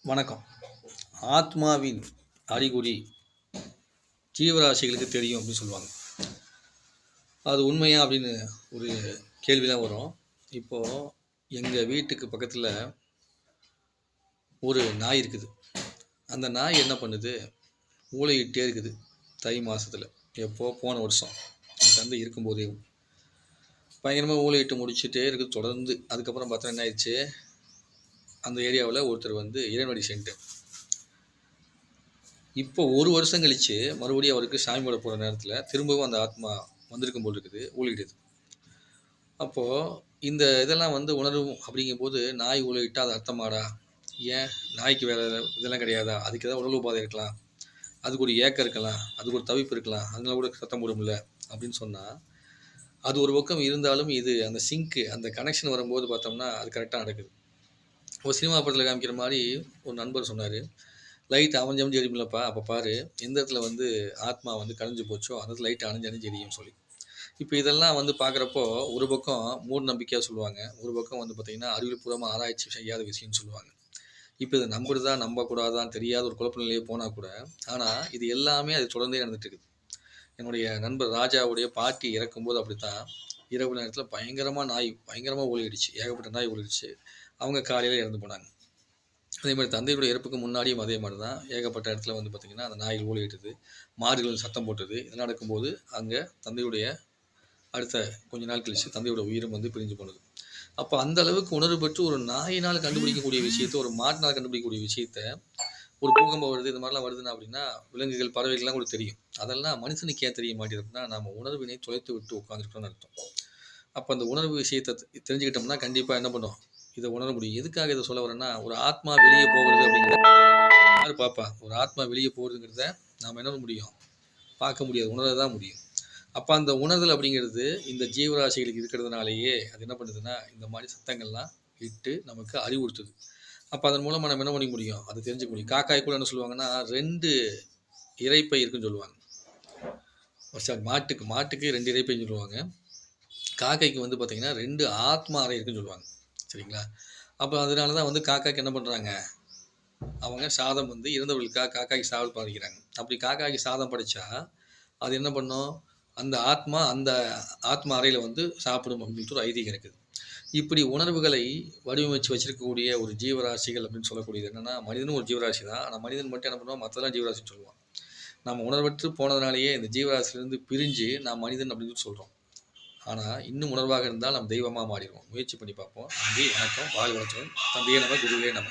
வணக்கம். ஆத்மாவின் அறிகுறி ஜீவராசிகளுக்கு தெரியும் அப்படின்னு சொல்லுவாங்க. அது உண்மையா அப்படின்னு ஒரு கேள்விலாம் வரும். இப்போது எங்கள் வீட்டுக்கு பக்கத்தில் ஒரு நாய் இருக்குது. அந்த நாய் என்ன பண்ணுது, ஊளையிட்டே இருக்குது. தை மாதத்தில் போன வருஷம் என் தந்தை இருக்கும்போதே பயங்கரமாக ஊளையிட்டு முடிச்சுட்டே இருக்குது தொடர்ந்து. அதுக்கப்புறம் பார்த்தா என்ன ஆயிடுச்சு, அந்த ஏரியாவில் ஒருத்தர் வந்து இறைவனடி சென்ட்டு இப்போ ஒரு வருஷம் கழித்து மறுபடியும் அவருக்கு சாமி போட போகிற நேரத்தில் திரும்பவும் அந்த ஆத்மா வந்திருக்கும் போல் இருக்குது, ஊழிடுது. அப்போது இந்த இதெல்லாம் வந்து உணரும் அப்படிங்கும்போது, நாய் ஊழிட்டா அது அர்த்தமாடா? ஏன் நாய்க்கு வேறு இதெல்லாம் கிடையாதா? அதுக்கு ஏதாவது உடல் உபாதை இருக்கலாம், அதுக்கு ஒரு ஏக்கம் இருக்கலாம், அதுக்கு ஒரு தவிப்பு இருக்கலாம், அதனால கூட சத்தம் போடும்ல அப்படின்னு சொன்னால், அது ஒரு பக்கம் இருந்தாலும் இது அந்த சிங்க்கு அந்த கனெக்ஷன் வரும்போது பார்த்தோம்னா அது கரெக்டாக நடக்குது. ஒரு சினிமா படத்தில் காமிக்கிற மாதிரி ஒரு நண்பர் சொன்னார், லைட் அணைஞ்சு அணைஞ்சு எரியும்லப்பா, அப்போ பாரு எந்த இடத்துல வந்து ஆத்மா வந்து கலைஞ்சு போச்சோ அந்த இடத்துல லைட் அணைஞ்சு அணைஞ்சு எரியும்னு சொல்லி. இப்போ இதெல்லாம் வந்து பார்க்குறப்போ ஒரு பக்கம் மூட நம்பிக்கையாக சொல்லுவாங்க, ஒரு பக்கம் வந்து பார்த்திங்கன்னா அறிவியல்பூர்வமாக ஆராய்ச்சி செய்யாத விஷயம்னு சொல்லுவாங்க. இப்போ இதை நம்புறதா நம்பக்கூடாதான்னு தெரியாத ஒரு குழப்ப நிலையே போனால் கூட, ஆனால் இது எல்லாமே அது தொடர்ந்தே நடந்துட்டு இருக்குது. என்னுடைய நண்பர் ராஜாவுடைய பாட்டி இறக்கும்போது அப்படி தான், இரவு நேரத்தில் பயங்கரமாக ஓடிடுச்சு, ஏகப்பட்ட நாய் ஓடிடுச்சு. அவங்க காலையில் இறந்து போனாங்க. அதே மாதிரி தந்தையுடைய இறப்புக்கு முன்னாடியும் அதே மாதிரி தான் ஏகப்பட்ட இடத்துல வந்து பார்த்திங்கன்னா அந்த நாய்கள் ஊழியிட்டது, மாடுகள் சத்தம் போட்டது. இதெல்லாம் நடக்கும்போது அங்கே தந்தையுடைய அடுத்த கொஞ்ச நாள் கழிச்சு தந்தையோட உயிரும் வந்து பிரிஞ்சு போனது. அப்போ அந்த அளவுக்கு உணர்வு பெற்று ஒரு நாயினால் கண்டுபிடிக்கக்கூடிய விஷயத்த, ஒரு மாட்டினால் கண்டுபிடிக்கக்கூடிய விஷயத்த, ஒரு பூகம்பம் வருது இந்த மாதிரிலாம் வருதுன்னா அப்படின்னா விலங்குகள் பறவைகள்லாம் கூட தெரியும். அதெல்லாம் மனுஷனுக்கு ஏன் தெரிய மாட்டேங்குது அப்படின்னா, நம்ம உணர்வினை தொலைத்து விட்டு உட்காந்துருக்கோம்னு அர்த்தம். அப்போ அந்த உணர்வு விஷயத்தை தெரிஞ்சுக்கிட்டோம்னா கண்டிப்பாக என்ன பண்ணும், இதை உணர முடியும். எதுக்காக இதை சொல்ல வரேன்னா, ஒரு ஆத்மா வெளியே போகிறது அப்படிங்கிறத யார் பார்ப்பா? ஒரு ஆத்மா வெளியே போகிறதுங்கிறத நாம் என்ன பண்ண முடியும், பார்க்க முடியாது, உணர தான் முடியும். அப்போ அந்த உணர்தல் அப்படிங்கிறது இந்த ஜீவராசிகளுக்கு இருக்கிறதுனாலேயே அது என்ன பண்ணுதுன்னா, இந்த மாதிரி சத்தங்கள்லாம் இட்டு நமக்கு அறிவுறுத்துது. அப்போ அதன் மூலமாக நம்ம என்ன பண்ணிக்க முடியும், அதை தெரிஞ்சுக்க முடியும். காக்காய் கூட என்ன சொல்லுவாங்கன்னா, 2 இரைப்பை இருக்குன்னு சொல்லுவாங்க. சாரி, மாட்டுக்கு 2 இரைப்பைன்னு சொல்லுவாங்க. காக்கைக்கு வந்து பார்த்திங்கன்னா 2 ஆத்மா அறை இருக்குன்னு சொல்லுவாங்க. சரிங்களா? அப்போ அதனால தான் வந்து காக்காய்க்கு என்ன பண்ணுறாங்க, அவங்க சாதம் வந்து இறந்தவர்களுக்காக காக்காய்க்கு சாதம் படைக்கிறாங்க. அப்படி காக்காய்க்கு சாதம் படைச்சா அது என்ன பண்ணும், அந்த ஆத்மா அறையில் வந்து சாப்பிடும் அப்படின்ட்டு ஒரு ஐதீகம் இருக்குது. இப்படி உணர்வுகளை வடிவமைச்சு வச்சிருக்கக்கூடிய ஒரு ஜீவராசிகள் அப்படின்னு சொல்லக்கூடியது என்னென்னா, மனிதனும் ஒரு ஜீவராசி தான். ஆனால் மனிதன் மட்டும் என்ன பண்ணுவான், மற்றதெல்லாம் ஜீவராசின்னு சொல்லுவான். நம்ம உணர்வற்று போனதுனாலேயே இந்த ஜீவராசிலேருந்து பிரிஞ்சு நான் மனிதன் அப்படின்னு சொல்கிறோம். ஆனால் இன்னும் உணர்வாக இருந்தால் நம்ம தெய்வமாக மாறிடுவோம். முயற்சி பண்ணி பார்ப்போம். நன்றி, வணக்கம், வாழ்க வளத்துடன். தந்தையே நம, குருவே நம.